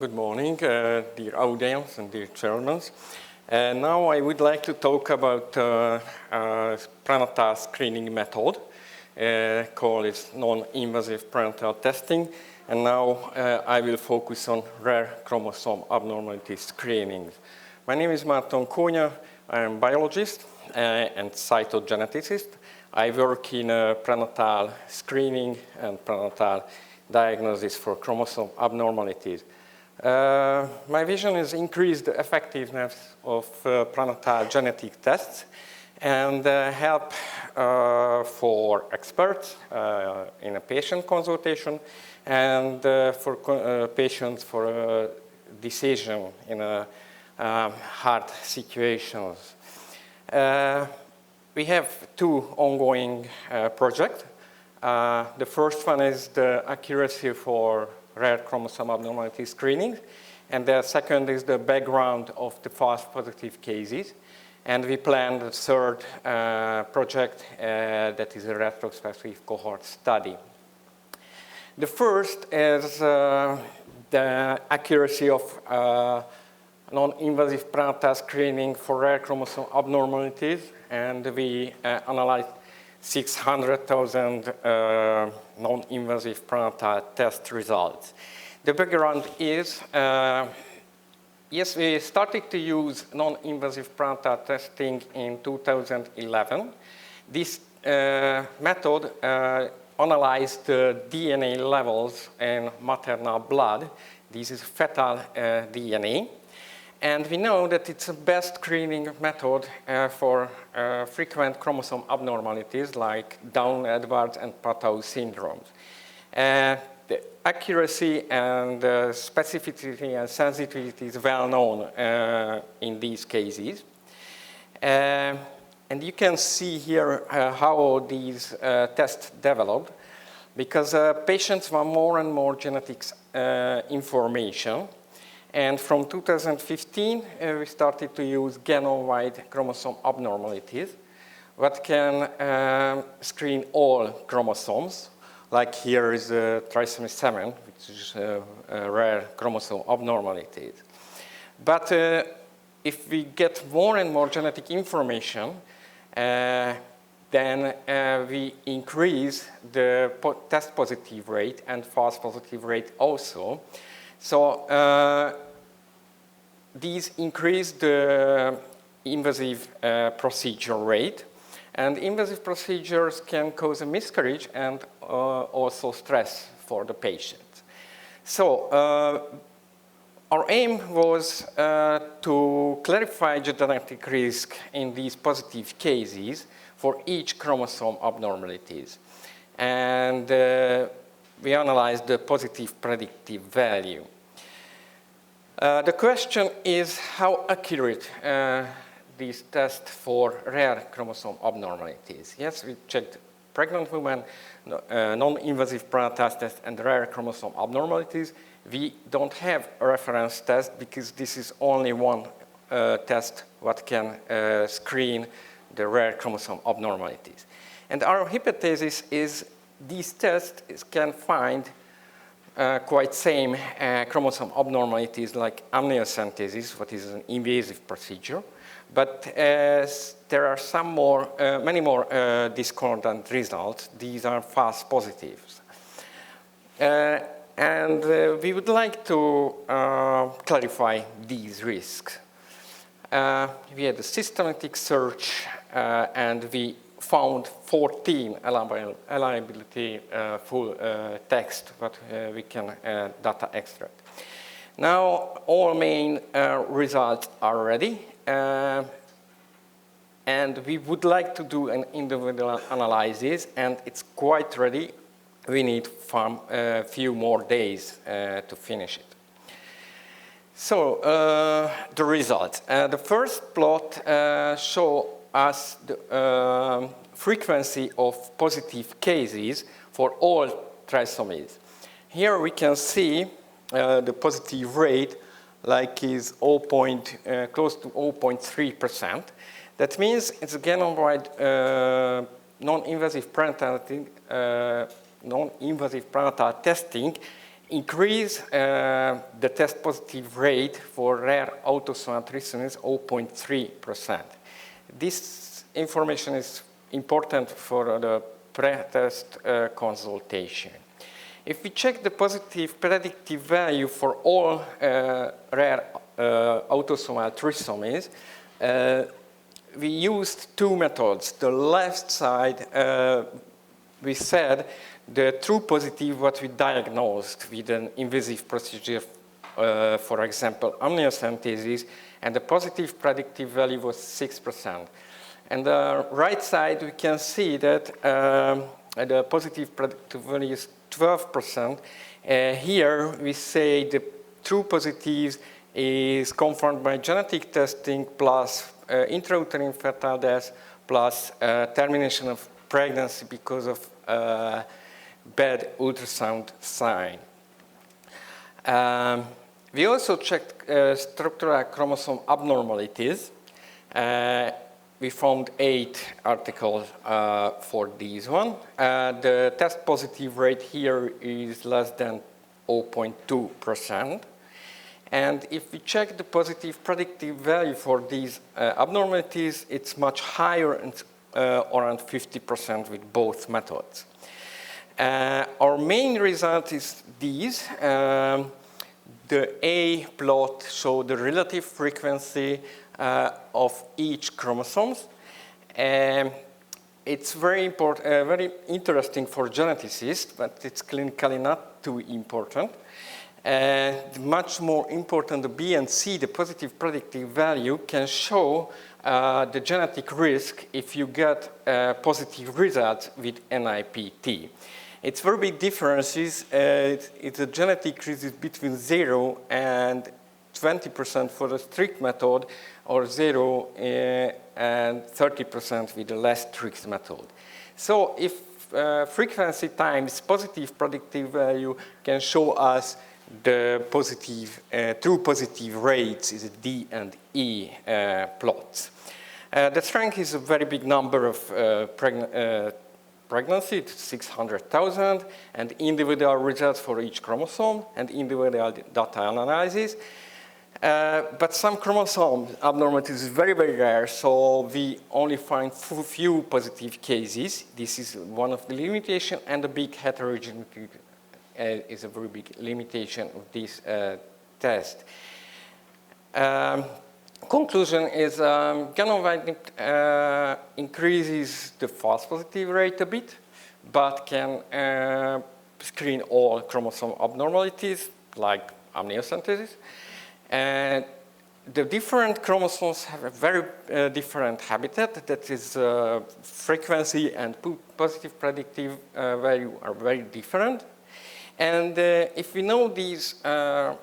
Good morning, dear audience and dear chairmen. Now I would like to talk about prenatal screening method called non-invasive prenatal testing. And now I will focus on rare chromosome abnormality screening. My name is Márton Kónya. I am a biologist and cytogeneticist. I work in prenatal screening and prenatal diagnosis for chromosome abnormalities. My vision is increase the effectiveness of prenatal genetic tests and help for experts in a patient consultation and for patients for a decision in hard situations. We have two ongoing projects. The first one is the accuracy for rare chromosome abnormality screening, and the second is the background of the false positive cases. And we plan the third project that is a retrospective cohort study. The first is the accuracy of non-invasive prenatal screening for rare chromosome abnormalities, and we analyzed 600,000 non-invasive prenatal test results. The background is, yes, we started to use non-invasive prenatal testing in 2011. This method analyzed the DNA levels in maternal blood. This is fetal DNA. And we know that it's the best screening method for frequent chromosome abnormalities like Down-Edwards and Patau syndromes. The accuracy and specificity and sensitivity is well known in these cases. And you can see here how these tests developed, because patients want more and more genetics information. And from 2015, we started to use genome-wide chromosome abnormalities, what can screen all chromosomes. Like here is trisomy 7, which is a rare chromosome abnormalities. But if we get more and more genetic information, then we increase the test positive rate and false positive rate also. So these increase the invasive procedure rate, and invasive procedures can cause a miscarriage and also stress for the patient. So our aim was to clarify the genetic risk in these positive cases for each chromosome abnormalities. And we analyzed the positive predictive value. The question is how accurate these tests for rare chromosome abnormalities. Yes, we checked pregnant women, non-invasive prenatal test, and rare chromosome abnormalities. We don't have a reference test because this is only one test what can screen the rare chromosome abnormalities. And our hypothesis is these tests can find quite same chromosome abnormalities like amniocentesis, what is an invasive procedure, but there are some more, many more discordant results. These are false positives. And we would like to clarify these risks. We had a systematic search and we found 14 eligibility full text that we can data extract. Now all main results are ready, and we would like to do an individual analysis, and it's quite ready. We need a few more days to finish it. So the results. The first plot shows us the frequency of positive cases for all trisomies. Here we can see the positive rate like is close to 0.3%. That means it's genome-wide non-invasive prenatal testing increase the test positive rate for rare autosomal trisomies 0.3%. This information is important for the pre-test consultation. If we check the positive predictive value for all rare autosomal trisomies, we used two methods. The left side, we said the true positive what we diagnosed with an invasive procedure, for example, amniocentesis, and the positive predictive value was 6%. And the right side, we can see that the positive predictive value is 12%. Here, we say the true positives is confirmed by genetic testing plus intrauterine fetal death plus termination of pregnancy because of bad ultrasound sign. We also checked structural chromosome abnormalities. We found 8 articles for this one. The test positive rate here is less than 0.2%. And if we check the positive predictive value for these abnormalities, it's much higher, and around 50% with both methods. Our main result is these. The A plot shows the relative frequency of each chromosomes. It's very important, very interesting for geneticists, but it's clinically not too important. Much more important, the B and C, the positive predictive value, can show the genetic risk if you get positive results with NIPT. It's very big differences. It's a genetic risk is between 0 and 20% for the strict method, or 0 and 30% with the less strict method. So if frequency times positive predictive value can show us the positive, true positive rates is D and E plots. The strength is a very big number of pregnancy, it's 600,000, and individual results for each chromosome and individual data analysis. But some chromosome abnormalities is very, very rare, so we only find few positive cases. This is one of the limitations, and the big heterogeneity is a very big limitation of this test. Conclusion is GAN-wide increases the false positive rate a bit, but can screen all chromosome abnormalities like amniocentesis. And the different chromosomes have a very different habitat. That is, frequency and positive predictive value are very different. And if we know these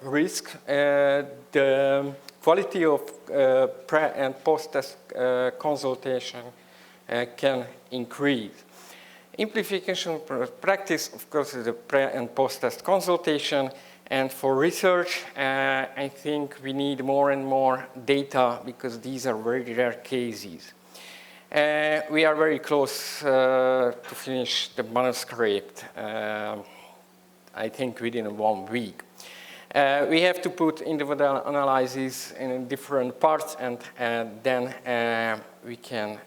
risks, the quality of pre- and post-test consultation can increase. Implication for practice, of course, is the pre- and post-test consultation. And for research, I think we need more and more data because these are very rare cases. We are very close to finish the manuscript, I think within 1 week. We have to put individual analyses in different parts, and then we can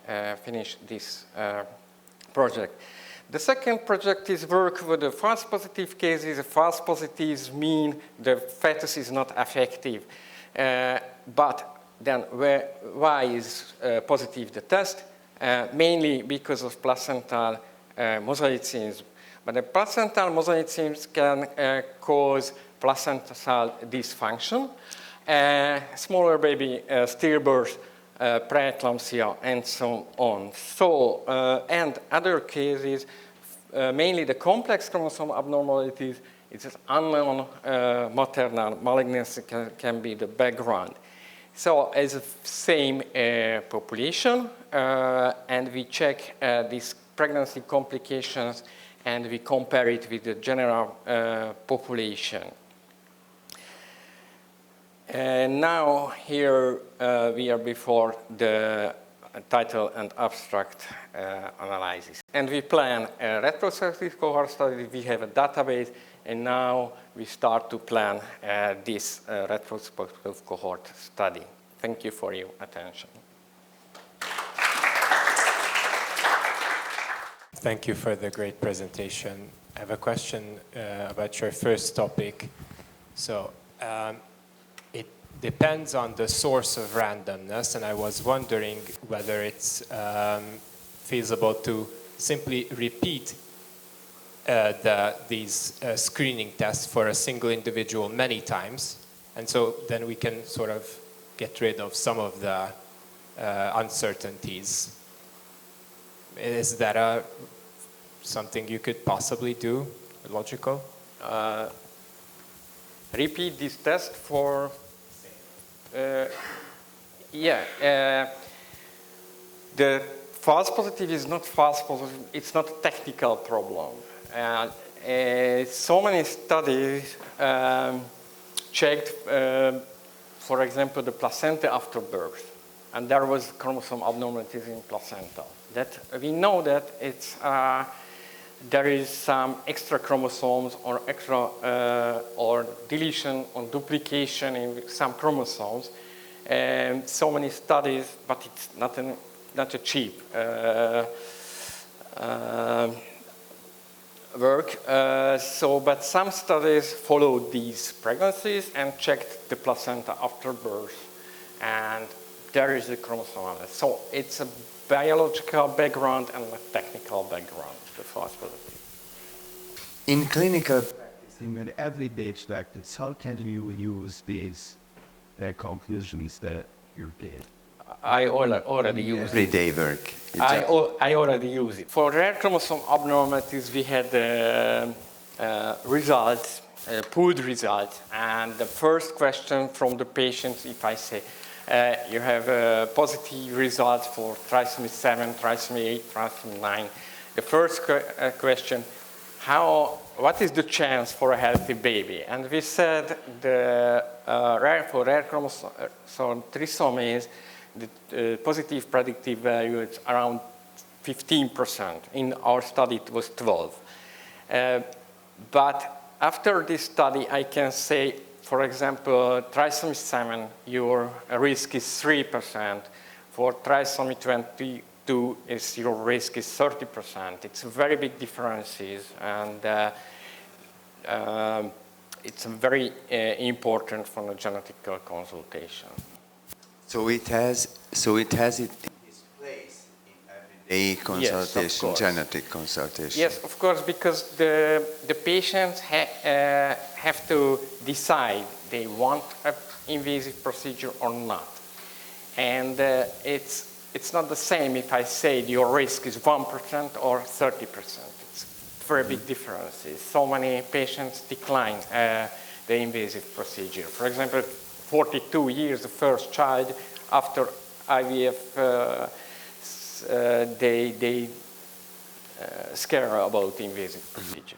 finish this project. The second project is work with the false positive cases. The false positives mean the fetus is not effective. But then why is positive the test? Mainly because of placental mosaicism. But the placental mosaicism can cause placental dysfunction, smaller baby stillbirth, preeclampsia, and so on. So, and other cases, mainly the complex chromosome abnormalities, it's an unknown maternal malignancy can be the background. So, as the same population, and we check these pregnancy complications, and we compare it with the general population. And now here we are before the title and abstract analysis. And we plan a retrospective cohort study. We have a database, and now we start to plan this retrospective cohort study. Thank you for your attention. Thank you for the great presentation. I have a question about your first topic. So it depends on the source of randomness, and I was wondering whether it's feasible to simply repeat these screening tests for a single individual many times, and so then we can sort of get rid of some of the uncertainties. Is that something you could possibly do, logical? Repeat this test for, the false positive is not false positive, it's not a technical problem. So many studies checked, for example, the placenta after birth, and there was chromosome abnormalities in placenta. That we know that it's there is some extra chromosomes or extra or deletion or duplication in some chromosomes. And so many studies, but it's not a cheap work. But some studies followed these pregnancies and checked the placenta after birth, and there is a chromosome. So it's a biological background and a technical background, the false positive. In clinical practice, in an everyday practice, how can you use these conclusions that you did? I already use it. Everyday work. I already use it. For rare chromosome abnormalities, we had results, pooled results, and the first question from the patients, if I say, you have positive results for trisomy 7, trisomy 8, trisomy 9. The first question, what is the chance for a healthy baby? And we said for rare chromosome trisomies, the positive predictive value is around 15%. In our study, it was 12. But after this study, I can say, for example, trisomy 7, your risk is 3%. For trisomy 22, your risk is 30%. It's very big differences, and it's very important for a genetic consultation. So it has it its place in everyday consultation, yes, genetic consultation. Yes, of course, because the patients have to decide they want an invasive procedure or not. And it's not the same if I say your risk is 1% or 30%. It's very big differences. So many patients decline the invasive procedure. For example, 42 years, the first child, after IVF, they scare about invasive procedures.